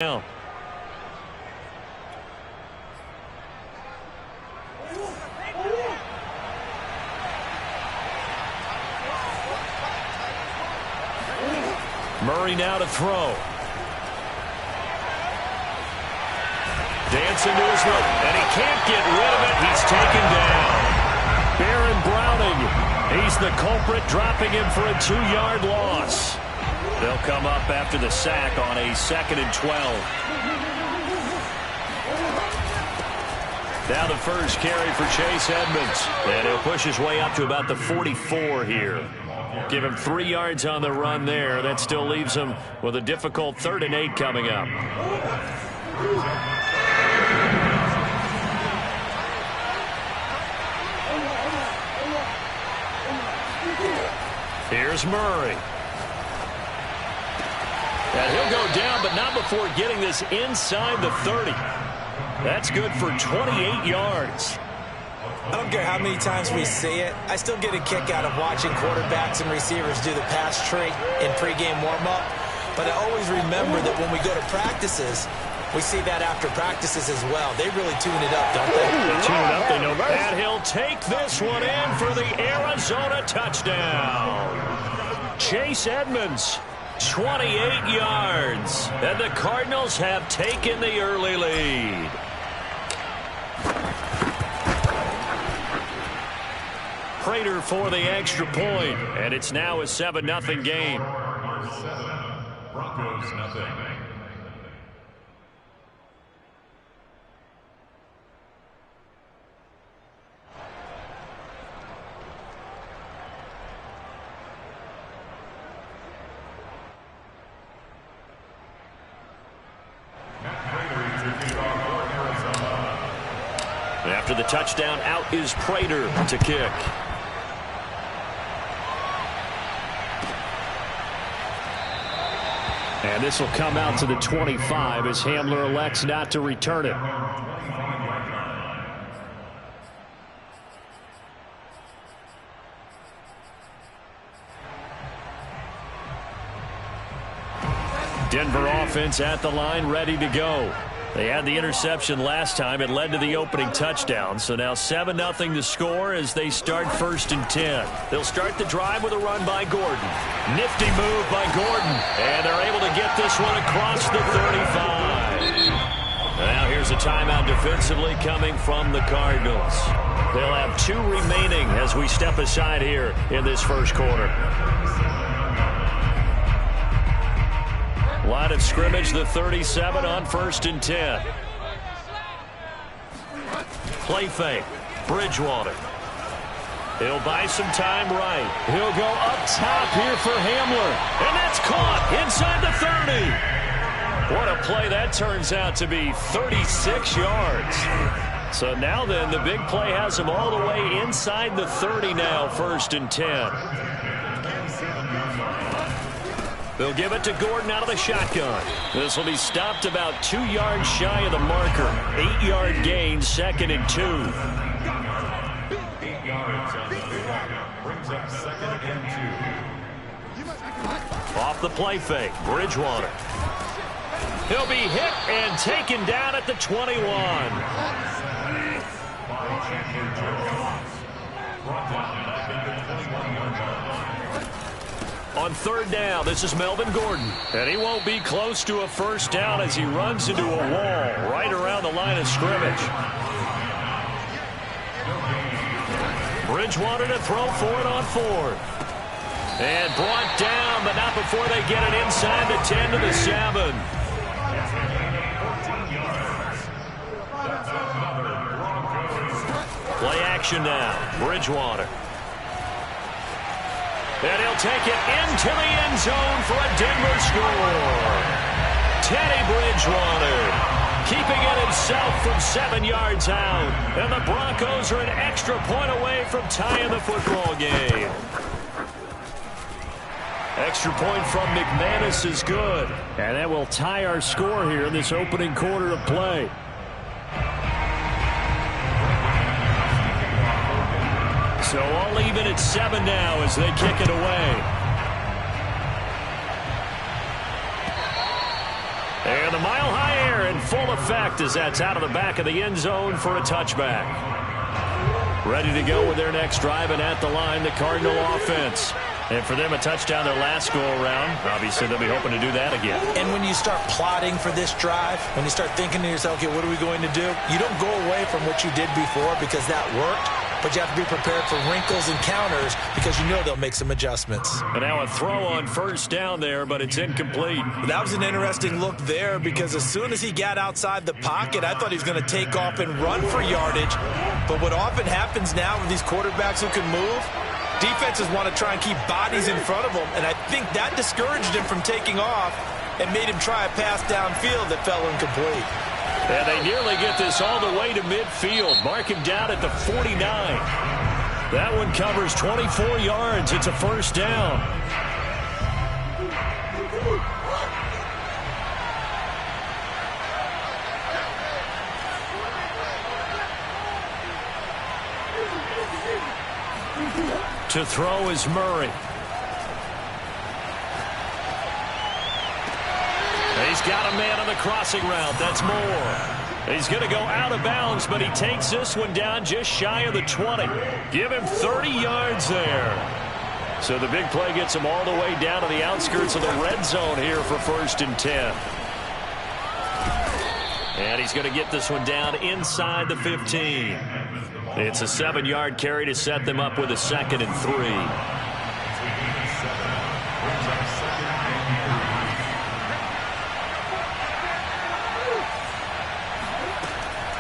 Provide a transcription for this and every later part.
Now. Murray now to throw. Dancing to his right, and he can't get rid of it. He's taken down. Baron Browning, he's the culprit, dropping him for a 2-yard loss. They'll come up after the sack on a 2nd and 12. Now the first carry for Chase Edmonds, and he'll push his way up to about the 44 here. Give him 3 yards on the run there. That still leaves him with a difficult 3rd and 8 coming up. Here's Murray. And he'll go down, but not before getting this inside the 30. That's good for 28 yards. I don't care how many times we see it. I still get a kick out of watching quarterbacks and receivers do the pass tree in pregame warm-up. But I always remember that when we go to practices, we see that after practices as well. They really tune it up, don't they? They tune it up, they know best. And he'll take this one in for the Arizona touchdown. Chase Edmonds, 28 yards. And the Cardinals have taken the early lead. Prater for the extra point, and it's now a 7-0 game. Broncos nothing. After the touchdown, out is Prater to kick. And this will come out to the 25 as Hamler elects not to return it. Denver offense at the line, ready to go. They had the interception last time. It led to the opening touchdown. So now 7-0 to score as they start 1st and 10. They'll start the drive with a run by Gordon. Nifty move by Gordon. And they're able to get this one across the 35. Now here's a timeout defensively coming from the Cardinals. They'll have 2 remaining as we step aside here in this first quarter. Line of scrimmage, the 37 on 1st and 10. Play fake. Bridgewater. He'll buy some time right. He'll go up top here for Hamler. And that's caught inside the 30. What a play that turns out to be, 36 yards. So now then, the big play has him all the way inside the 30 now, 1st and 10. They'll give it to Gordon out of the shotgun. This will be stopped about 2 yards shy of the marker. 8-yard gain, 2nd and 2. 8 yards on the brings up 2nd and 2. Off the play fake, Bridgewater. He'll be hit and taken down at the 21. On 3rd down, this is Melvin Gordon. And he won't be close to a 1st down as he runs into a wall right around the line of scrimmage. Bridgewater to throw for it on 4th. And brought down, but not before they get it inside the 10 to the 7. Play action now. Bridgewater. And he'll take it into the end zone for a Denver score. Teddy Bridgewater keeping it himself from 7 yards out. And the Broncos are an extra point away from tying the football game. Extra point from McManus is good. And that will tie our score here in this opening quarter of play. So all even at 7 now as they kick it away. And the mile-high air in full effect as that's out of the back of the end zone for a touchback. Ready to go with their next drive, and at the line, the Cardinal offense. And for them, a touchdown their last go-around. Obviously, they'll be hoping to do that again. And when you start plotting for this drive, when you start thinking to yourself, okay, what are we going to do? You don't go away from what you did before because that worked, but you have to be prepared for wrinkles and counters because you know they'll make some adjustments. And now a throw on first down there, but it's incomplete. That was an interesting look there because as soon as he got outside the pocket, I thought he was going to take off and run for yardage. But what often happens now with these quarterbacks who can move, defenses want to try and keep bodies in front of them, and I think that discouraged him from taking off and made him try a pass downfield that fell incomplete. And they nearly get this all the way to midfield. Mark him down at the 49. That one covers 24 yards. It's a first down. To throw is Murray. He's got a man on the crossing route. That's Moore. He's going to go out of bounds, but he takes this one down just shy of the 20. Give him 30 yards there. So the big play gets him all the way down to the outskirts of the red zone here for 1st and 10. And he's going to get this one down inside the 15. It's a 7-yard carry to set them up with a 2nd and 3.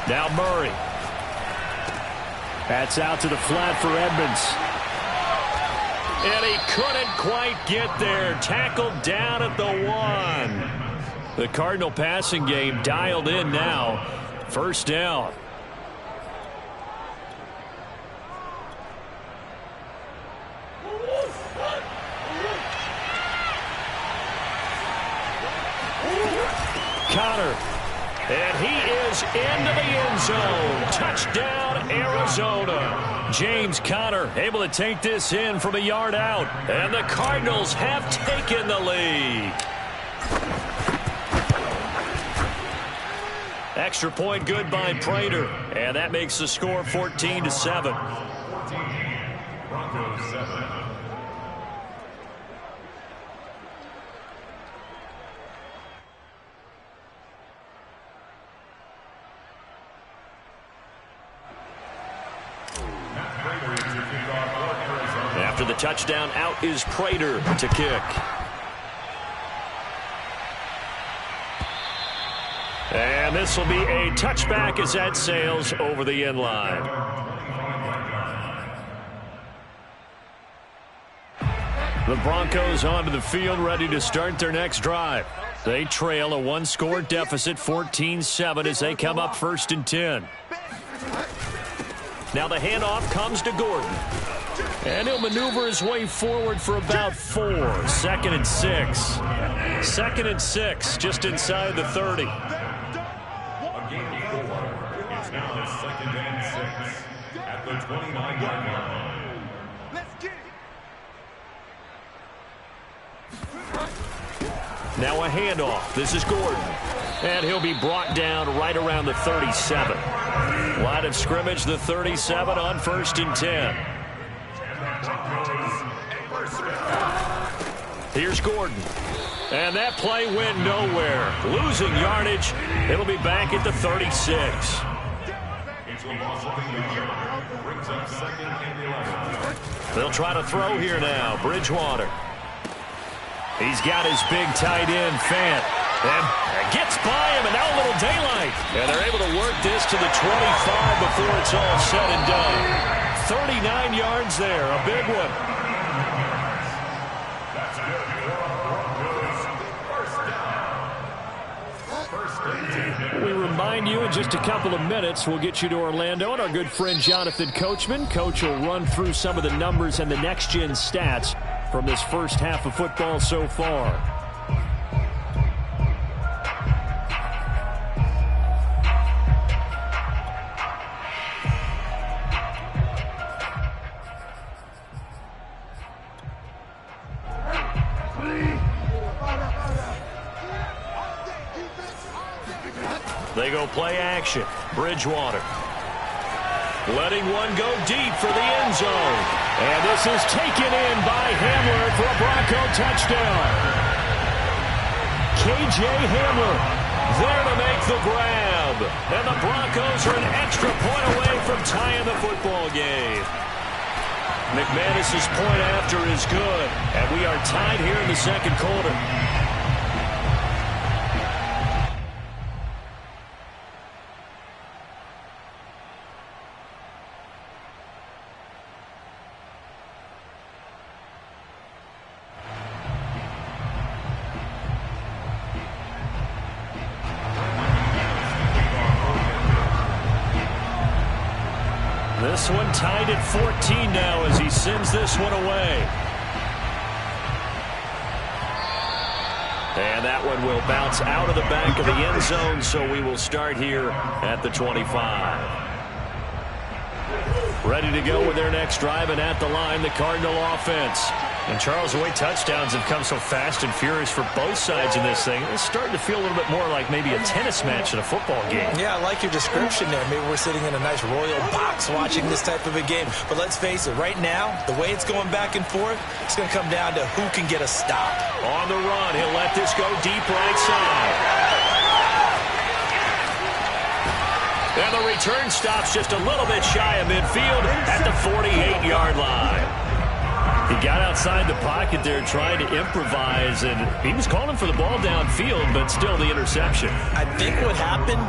Now Murray. That's out to the flat for Edmonds. And he couldn't quite get there. Tackled down at the 1. The Cardinal passing game dialed in now. First down. Connor, and he is into the end zone. Touchdown, Arizona. James Conner able to take this in from a yard out. And the Cardinals have taken the lead. Extra point good by Prater. And that makes the score 14-7. Broncos 7. After the touchdown, out is Prater to kick. And this will be a touchback as that sails over the end line. The Broncos onto the field, ready to start their next drive. They trail a 1-score deficit, 14-7, as they come up 1st and 10. Now the handoff comes to Gordon. And he'll maneuver his way forward for about 4. 2nd and 6. 2nd and 6, just inside the 30. A gain of 4. It's now 2nd and 6 at the 29-yard line. Let's get it. Now a handoff. This is Gordon. And he'll be brought down right around the 37. Line of scrimmage, the 37 on 1st and 10. Here's Gordon. And that play went nowhere. Losing yardage. It'll be back at the 36. They'll try to throw here now. Bridgewater. He's got his big tight end, Fant. And gets by him, and now a little daylight. And they're able to work this to the 25 before it's all said and done. 39 yards there, a big one. We remind you in just a couple of minutes, we'll get you to Orlando and our good friend Jonathan Coachman. Coach will run through some of the numbers and the next-gen stats from this first half of football so far. They go play action. Bridgewater. Letting one go deep for the end zone. And this is taken in by Hamler for a Bronco touchdown. K.J. Hamler there to make the grab. And the Broncos are an extra point away from tying the football game. McManus's point after is good. And we are tied here in the second quarter. This one tied at 14 now as he sends this one away. And that one will bounce out of the back of the end zone, so we will start here at the 25. Ready to go with their next drive, and at the line, the Cardinal offense. And Charles, the way touchdowns have come so fast and furious for both sides in this thing, it's starting to feel a little bit more like maybe a tennis match in a football game. Yeah, I like your description there. Maybe we're sitting in a nice royal box watching this type of a game. But let's face it, right now, the way it's going back and forth, it's going to come down to who can get a stop. On the run, he'll let this go deep right side. And the return stops just a little bit shy of midfield at the 48-yard line. He got outside the pocket there trying to improvise, and he was calling for the ball downfield, but still the interception. I think what happened,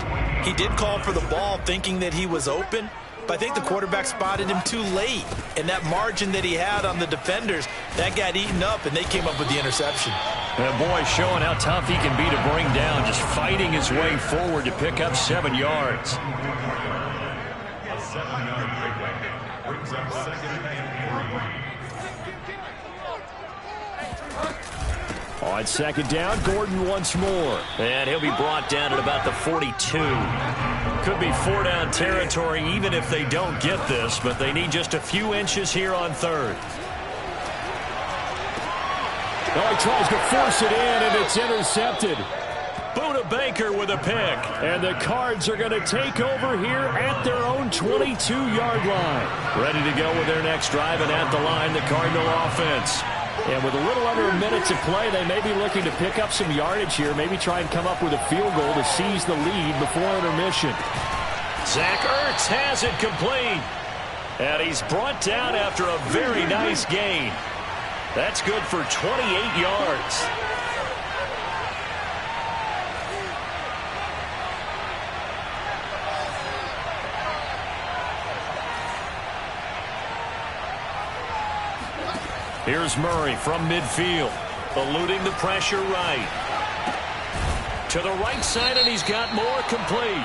he did call for the ball thinking that he was open, but I think the quarterback spotted him too late. And that margin that he had on the defenders, that got eaten up, and they came up with the interception. And boy, showing how tough he can be to bring down, just fighting his way forward to pick up 7 yards. A 7-yard pickup brings up 2nd and 3. On second down, Gordon once more. And he'll be brought down at about the 42. Could be 4-down territory even if they don't get this, but they need just a few inches here on third. Oh, he tries to force it in, and it's intercepted. Buda Baker with a pick. And the Cards are going to take over here at their own 22-yard line. Ready to go with their next drive, and at the line, the Cardinal offense. And with a little under a minute to play, they may be looking to pick up some yardage here, maybe try and come up with a field goal to seize the lead before intermission. Zach Ertz has it complete. And he's brought down after a very nice gain. That's good for 28 yards. Here's Murray from midfield, eluding the pressure right. To the right side, and he's got more complete.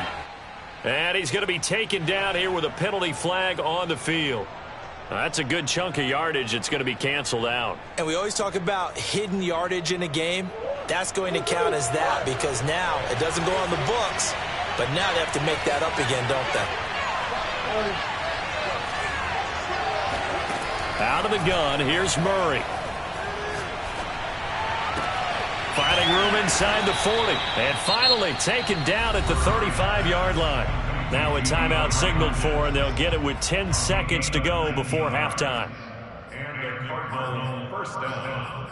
And he's going to be taken down here with a penalty flag on the field. That's a good chunk of yardage. It's going to be canceled out. And we always talk about hidden yardage in a game. That's going to count as that because now it doesn't go on the books, but now they have to make that up again, don't they? Out of the gun, here's Murray. Finding room inside the 40. And finally taken down at the 35-yard line. Now a timeout signaled for, and they'll get it with 10 seconds to go before halftime. And the Cardinals first down.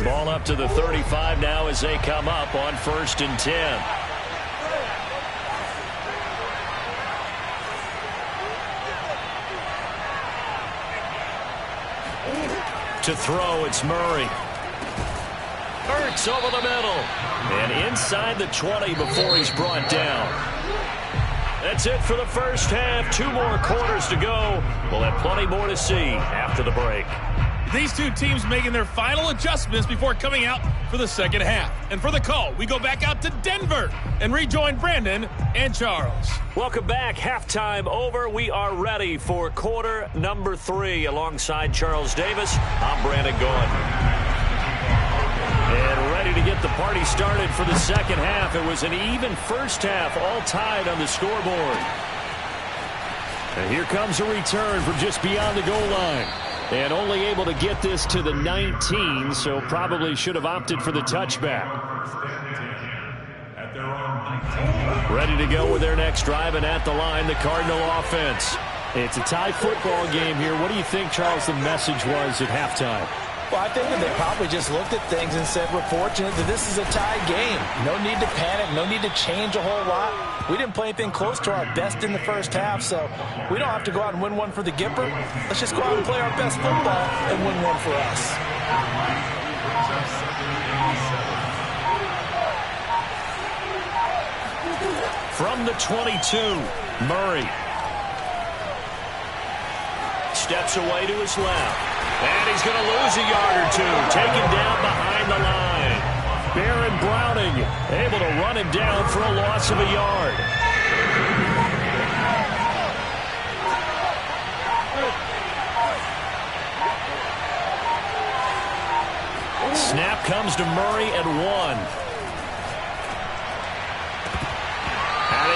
Ball up to the 35 now as they come up on 1st and 10. To throw, it's Murray. Ertz over the middle. And inside the 20 before he's brought down. That's it for the first half. 2 more quarters to go. We'll have plenty more to see after the break. These two teams making their final adjustments before coming out for the second half. And for the call, we go back out to Denver and rejoin Brandon and Charles. Welcome back. Halftime over. We are ready for quarter number 3. Alongside Charles Davis, I'm Brandon Gaudin. And ready to get the party started for the second half. It was an even first half, all tied on the scoreboard. And here comes a return from just beyond the goal line. And only able to get this to the 19, so probably should have opted for the touchback. Ready to go with their next drive, and at the line, the Cardinal offense. It's a tie football game here. What do you think, Charles, the message was at halftime? Well, I think that they probably just looked at things and said, we're fortunate that this is a tie game. No need to panic, no need to change a whole lot. We didn't play anything close to our best in the first half, so we don't have to go out and win one for the Gipper. Let's just go out and play our best football and win one for us. From the 22, Murray. Steps away to his left. And he's going to lose a yard or two. Taken down behind the line. Baron Browning able to run him down for a loss of a yard. Snap comes to Murray at 1.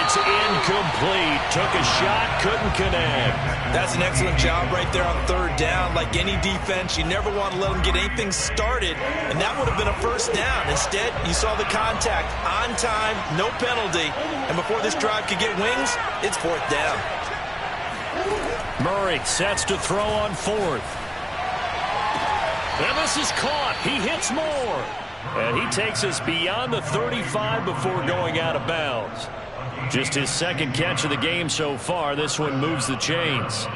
It's incomplete. Took a shot, couldn't connect. That's an excellent job right there on third down. Like any defense, you never want to let them get anything started, and that would have been a first down. Instead, you saw the contact on time, no penalty, and before this drive could get wings, it's fourth down. Murray sets to throw on fourth. And this is caught. He hits more. And he takes us beyond the 35 before going out of bounds. Just his second catch of the game so far. This one moves the chains.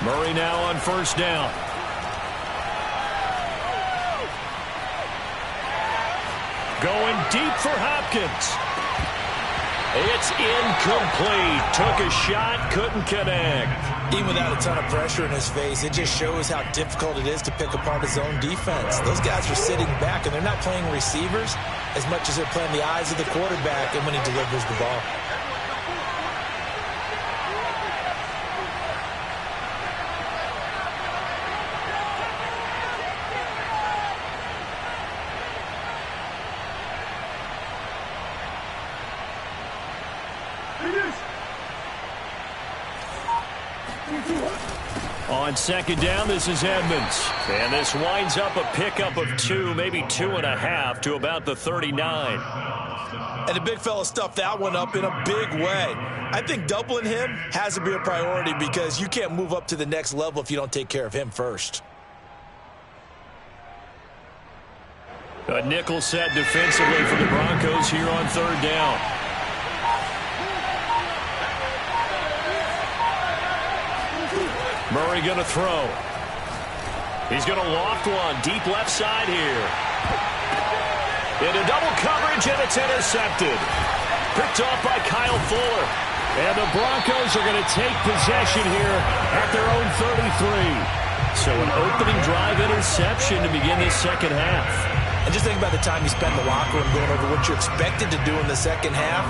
Murray now on first down. Going deep for Hopkins. It's incomplete. Took a shot, couldn't connect. Even without a ton of pressure in his face, it just shows how difficult it is to pick apart his own defense. Those guys are sitting back, and they're not playing receivers as much as they're playing the eyes of the quarterback and when he delivers the ball. On second down, this is Edmonds. And this winds up a pickup of 2, maybe 2.5 to about the 39. And the big fella stuffed that one up in a big way. I think doubling him has to be a priority because you can't move up to the next level if you don't take care of him first. A nickel set defensively for the Broncos here on third down. Murray going to throw. He's going to loft one. Deep left side here. Into double coverage, and it's intercepted. Picked off by Kyle Fuller. And the Broncos are going to take possession here at their own 33. So an opening drive interception to begin this second half. And just think about the time you spend in the locker room going over what you expected to do in the second half.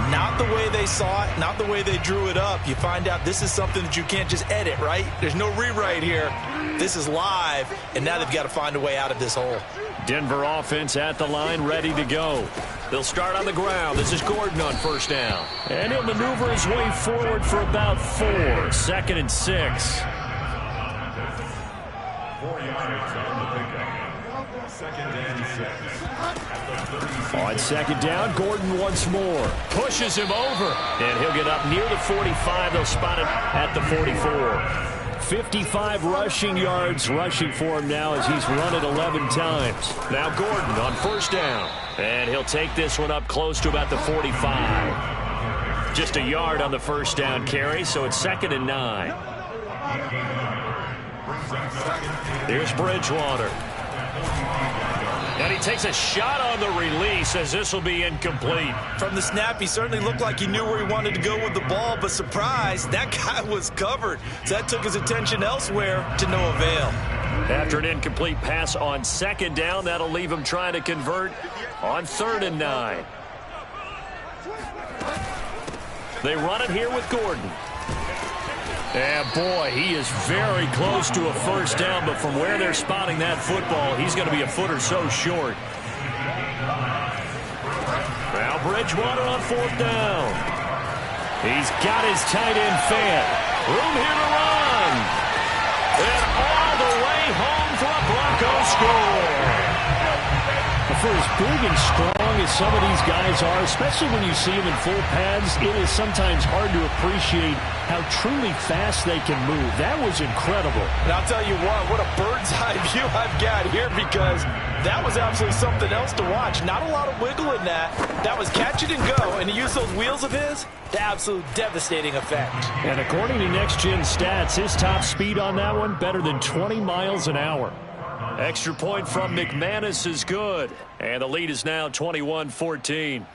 Not the way they saw it, not the way they drew it up. You find out this is something that you can't just edit, right? There's no rewrite here. This is live, and now they've got to find a way out of this hole. Denver offense at the line, ready to go. They'll start on the ground. This is Gordon on first down. And he'll maneuver his way forward for about 4. 2nd and 6. 4 yards on the pickup. 2nd and 6. On second down, Gordon once more. Pushes him over. And he'll get up near the 45. They'll spot him at the 44. 55 rushing yards rushing for him now as he's run it 11 times. Now Gordon on first down. And he'll take this one up close to about the 45. Just a yard on the first down carry, so it's 2nd and 9. Here's Bridgewater. And he takes a shot on the release as this will be incomplete. From the snap, he certainly looked like he knew where he wanted to go with the ball, but surprise, that guy was covered. So that took his attention elsewhere to no avail. After an incomplete pass on second down, that'll leave him trying to convert on 3rd and 9. They run it here with Gordon. And boy, he is very close to a first down, but from where they're spotting that football, he's going to be a foot or so short. Now Bridgewater on fourth down. He's got his tight end fed. Room here to run. And all the way home for a Broncos score. For as big and strong as some of these guys are, especially when you see them in full pads, it is sometimes hard to appreciate how truly fast they can move. That was incredible. And I'll tell you what a bird's eye view I've got here, because that was absolutely something else to watch. Not a lot of wiggle in that. That was catch it and go, and to use those wheels of his, the absolute devastating effect. And according to Next Gen Stats, his top speed on that one, better than 20 miles an hour. Extra point from McManus is good. And the lead is now 21-14.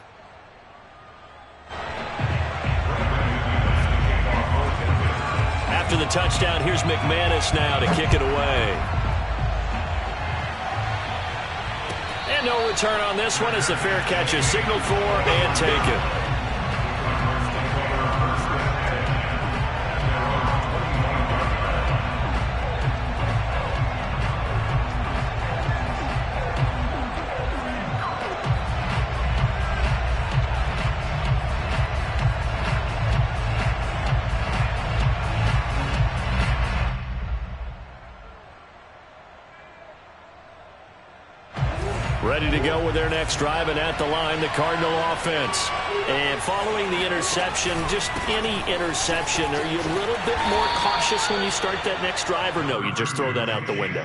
After the touchdown, here's McManus now to kick it away. And no return on this one as the fair catch is signaled for and taken. Ready to go with their next drive, and at the line, the Cardinal offense. And following the interception, just any interception, are you a little bit more cautious when you start that next drive, or no, you just throw that out the window?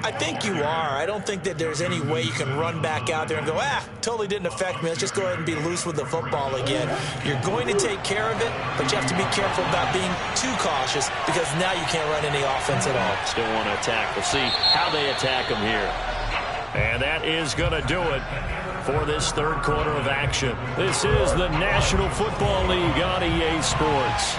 I think you are. I don't think that there's any way you can run back out there and go, totally didn't affect me. Let's just go ahead and be loose with the football again. You're going to take care of it, but you have to be careful about being too cautious, because now you can't run any offense at all. Still want to attack. We'll see how they attack them here. And that is going to do it for this third quarter of action. This is the National Football League on EA Sports.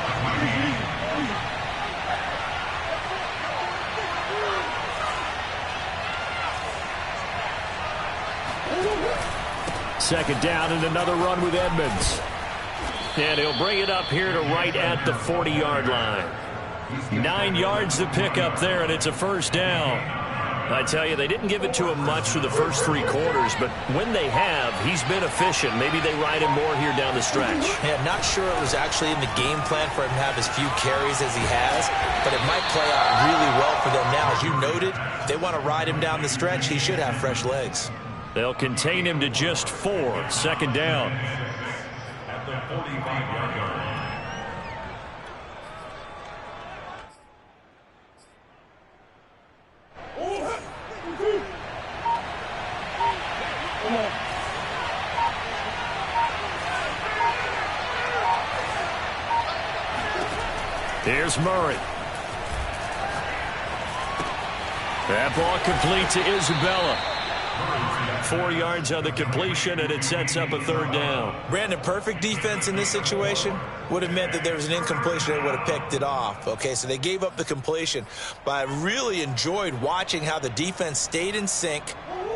Second down and another run with Edmonds. And he'll bring it up here to right at the 40-yard line. 9 yards to pick up there, and it's a first down. I tell you, they didn't give it to him much for the first 3 quarters, but when they have, he's been efficient. Maybe they ride him more here down the stretch. Yeah, not sure it was actually in the game plan for him to have as few carries as he has, but it might play out really well for them now. As you noted, if they want to ride him down the stretch, he should have fresh legs. They'll contain him to just 4. Second down. At the 45-yard line. Here's Murray. That ball complete to Isabella. 4 yards on the completion, and it sets up a third down. Brandon, perfect defense in this situation would have meant that there was an incompletion. They would have picked it off. Okay, so they gave up the completion. But I really enjoyed watching how the defense stayed in sync,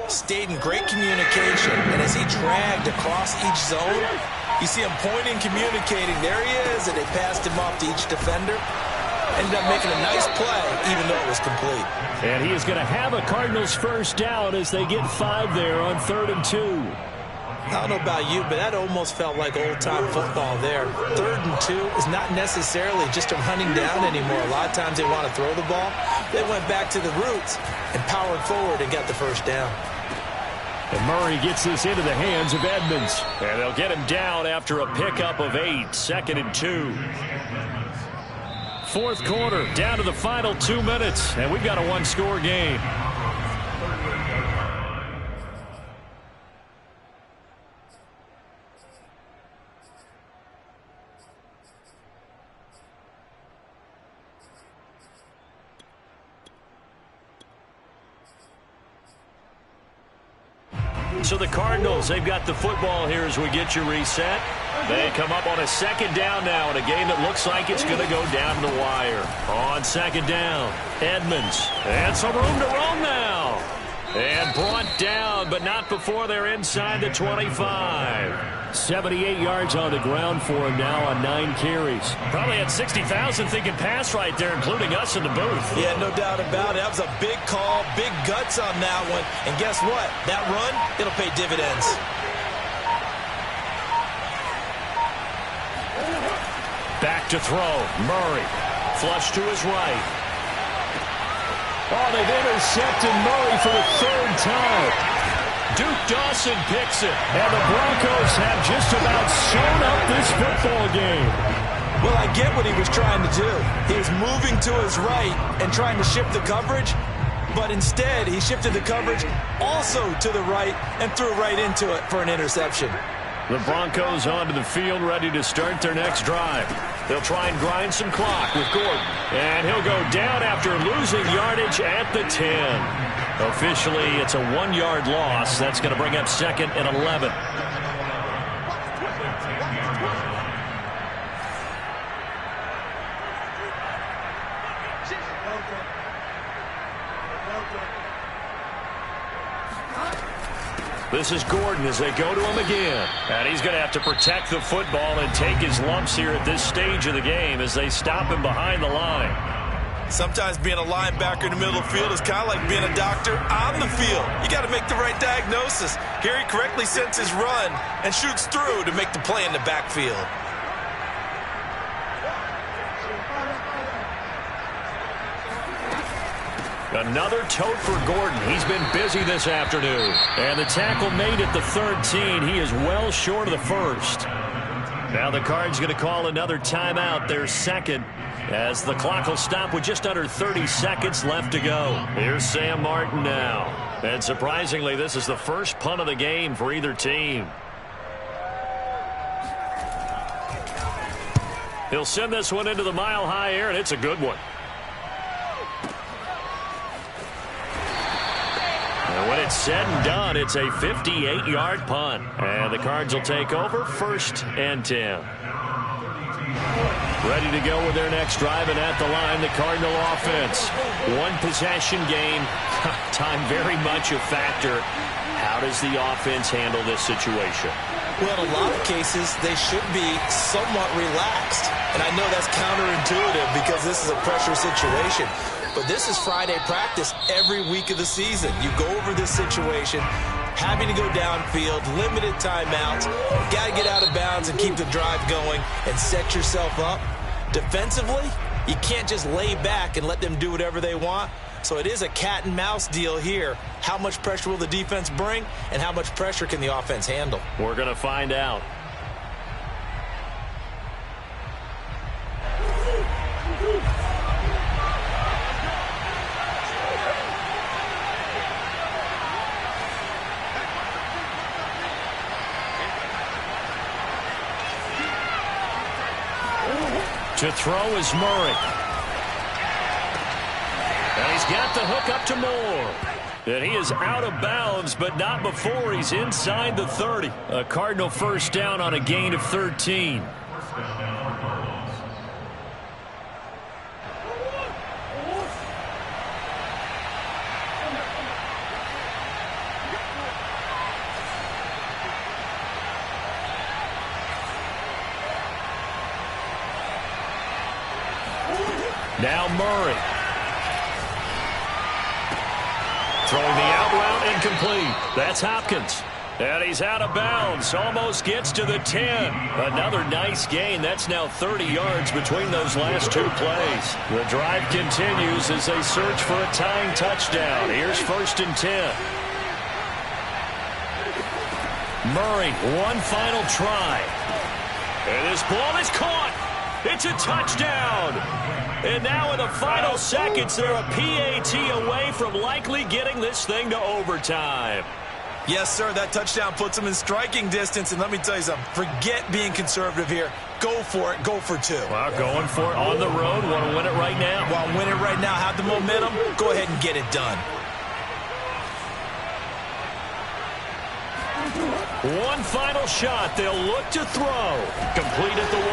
stayed in great communication, and as he dragged across each zone, you see him pointing, communicating. There he is, and they passed him off to each defender. Ended up making a nice play, even though it was complete. And he is going to have a Cardinals first down as they get 5 there on 3rd and 2. I don't know about you, but that almost felt like old-time football there. 3rd and 2 is not necessarily just a hunting down anymore. A lot of times they want to throw the ball. They went back to the roots and powered forward and got the first down. And Murray gets this into the hands of Edmonds. And they'll get him down after a pickup of 8. 2nd and 2. Fourth quarter, down to the final 2 minutes, and we've got a 1-score game. So the Cardinals, they've got the football here as we get you reset. They come up on a second down now in a game that looks like it's going to go down to the wire. On second down, Edmonds. And some room to roam now. And brought down, but not before they're inside the 25. 78 yards on the ground for him now on 9 carries. Probably had 60,000 thinking pass right there, including us in the booth. Yeah, no doubt about it. That was a big call, big guts on that one. And guess what? That run, it'll pay dividends. Back to throw. Murray. Flush to his right. Oh, they've intercepted Murray for the 3rd time. Duke Dawson picks it. And the Broncos have just about sewn up this football game. Well, I get what he was trying to do. He was moving to his right and trying to shift the coverage. But instead, he shifted the coverage also to the right and threw right into it for an interception. The Broncos onto the field, ready to start their next drive. They'll try and grind some clock with Gordon. And he'll go down after losing yardage at the 10. Officially, it's a 1-yard loss. That's going to bring up 2nd and 11. This is Gordon as they go to him again. And he's going to have to protect the football and take his lumps here at this stage of the game as they stop him behind the line. Sometimes being a linebacker in the middle of the field is kind of like being a doctor on the field. You got to make the right diagnosis. Here he correctly sends his run and shoots through to make the play in the backfield. Another tote for Gordon. He's been busy this afternoon. And the tackle made at the 13. He is well short of the 1st. Now the Cards going to call another timeout, their 2nd, as the clock will stop with just under 30 seconds left to go. Here's Sam Martin now. And surprisingly, this is the first punt of the game for either team. He'll send this one into the mile-high air, and it's a good one. And when it's said and done, it's a 58-yard punt. And the Cards will take over, 1st and 10. Ready to go with their next drive, and at the line, the Cardinal offense. 1-possession game. Time very much a factor. How does the offense handle this situation? Well, in a lot of cases, they should be somewhat relaxed. And I know that's counterintuitive because this is a pressure situation. But this is Friday practice every week of the season. You go over this situation, having to go downfield, limited timeouts, got to get out of bounds and keep the drive going and set yourself up. Defensively, you can't just lay back and let them do whatever they want. So it is a cat and mouse deal here. How much pressure will the defense bring, and how much pressure can the offense handle? We're going to find out. To throw is Murray. And he's got the hook up to Moore. And he is out of bounds, but not before he's inside the 30. A Cardinal first down on a gain of 13. Now Murray. Throwing the out route incomplete. That's Hopkins. And he's out of bounds. Almost gets to the 10. Another nice gain. That's now 30 yards between those last 2 plays. The drive continues as they search for a tying touchdown. Here's 1st and 10. Murray, one final try. And this ball is caught. It's a touchdown. And now in the final seconds, they're a PAT away from likely getting this thing to overtime. Yes, sir, that touchdown puts them in striking distance. And let me tell you something, forget being conservative here. Go for it, go for 2. Well, going for it on the road. Want to win it right now? Want to win it right now, have the momentum, go ahead and get it done. One final shot. They'll look to throw. Complete at the 1.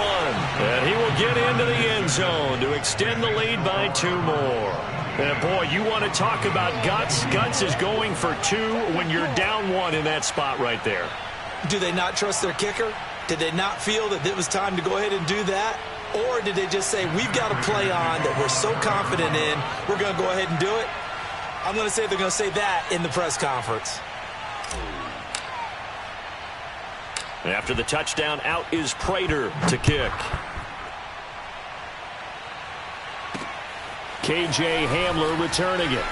And he will get into the end zone to extend the lead by 2 more. And boy, you want to talk about guts. Guts is going for 2 when you're down 1 in that spot right there. Do they not trust their kicker? Did they not feel that it was time to go ahead and do that? Or did they just say, we've got a play on that we're so confident in, we're going to go ahead and do it? I'm going to say they're going to say that in the press conference. After the touchdown, out is Prater to kick. KJ Hamler returning it.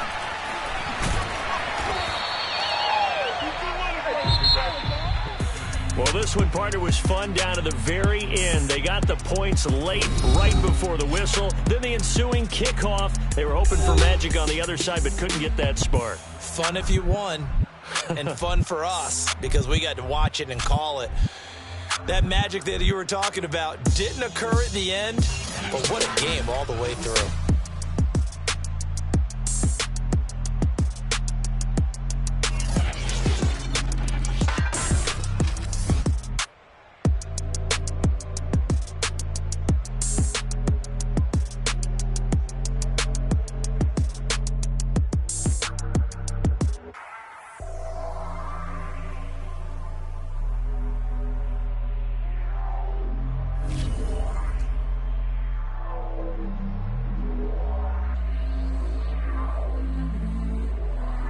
Well, this one, partner, was fun down to the very end. They got the points late, right before the whistle. Then the ensuing kickoff. They were hoping for magic on the other side, but couldn't get that spark. Fun if you won, and fun for us, because we got to watch it and call it. That magic that you were talking about didn't occur at the end, but what a game all the way through.